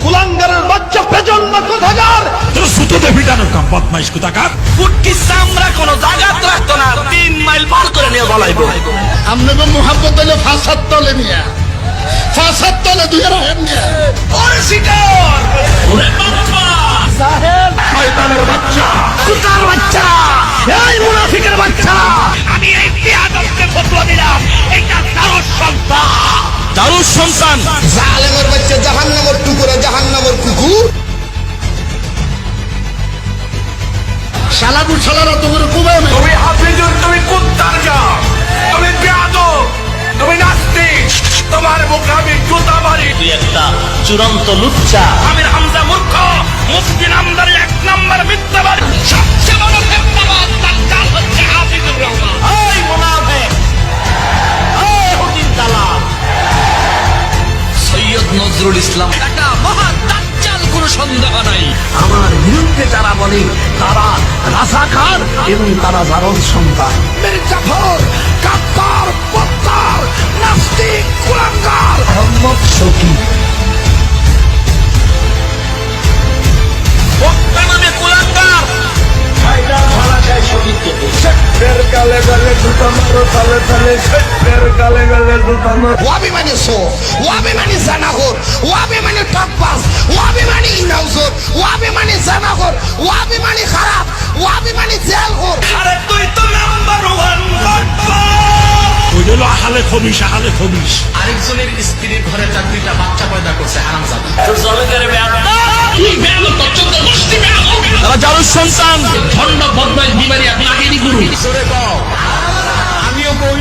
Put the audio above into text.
কুলাঙ্গারের বাচ্চা পেজন্য কোথাকার তোর সুতোতে পিটানোর কাম বদমাইশ কোথাকার। ফুটকি চামড়া কোনো জায়গাত রাখতো না, 3 মাইল পার করে নিয়ে বলাইবো। আপনাকে মোহাম্মত হইলে ফাঁসার তলে নিয়ে ফাঁসার তলে দুই রাখেন নিয়ে ওরে সিটার, ওরে বাপ্পা, সাহেব শয়তানের বাচ্চা, কুতার বাচ্চা, এই মুনাফিকের বাচ্চা, আমি এই বেয়াদবকে ফতোয়া দিলাম, এটা দারুস সন্তান, দারুস সন্তান, জালেমের বাচ্চা জাহান্নামের টুকুরে জাহান্নামের কুকুর শালাবু শালারা তোমার কুবাবে তুমি হাফিজুর, তুমি কুত্তার জাত, তুমি বেয়াদব, তুমি নাস্তিক, তোমার মুখে আমি জুতা মারি। তুই একটা চূড়ান্ত লুচ্চা। আমির হামজা মূর্খ, মুফতি নামদারি 1 নাম্বার মিথ্যাবাদী, সবচেয়ে বড় মিথ্যাবাদ দাজ্জাল হচ্ছে হাফিজুর রহমান। এই মুনাফিক, এই হুদিন দালাল, সৈয়দ নজরুল ইসলাম একটা মহা দাজ্জাল, কোনো সন্দেহ নাই। আমার বিরুদ্ধে যারা বলে তারা রাজাকার এবং তারা জারদ সন্তান। মির্জাফর কাপ্তার পত্তার নাস্তিক কুলাঙ্গার মোহাম্মদ শফি বক্তা নামে কুলাঙ্গার, ফায়দা ভাড়া যায় শফিককে। ওয়াবি মানে সো ওয়াবি মানে জানাগর ওয়াবি মানে টকবাস ওয়াবি মানে ইনাউজর ওয়াবি মানে জানাগর ওয়াবি মানে খারাপ ওয়াবি মানে জেলঘর আরে তুই তো নাম্বার 1 বক্তা। ওই হলো আহালে খবিস, আহালে খবিস। আরেকজনের স্ত্রীর ঘরে 4টা বাচ্চা পয়দা করছে, হারামজাদা। তোর জলে করে বেয়াদব, তুই বেয়াদব, তোর চোদ্দ গোষ্ঠী বেয়াদব। তারা জারুস সন্তান, ভণ্ড বদমাইশ বিমারি, আপনি আগেরই গুরু। জোরে কও, আমিও কই।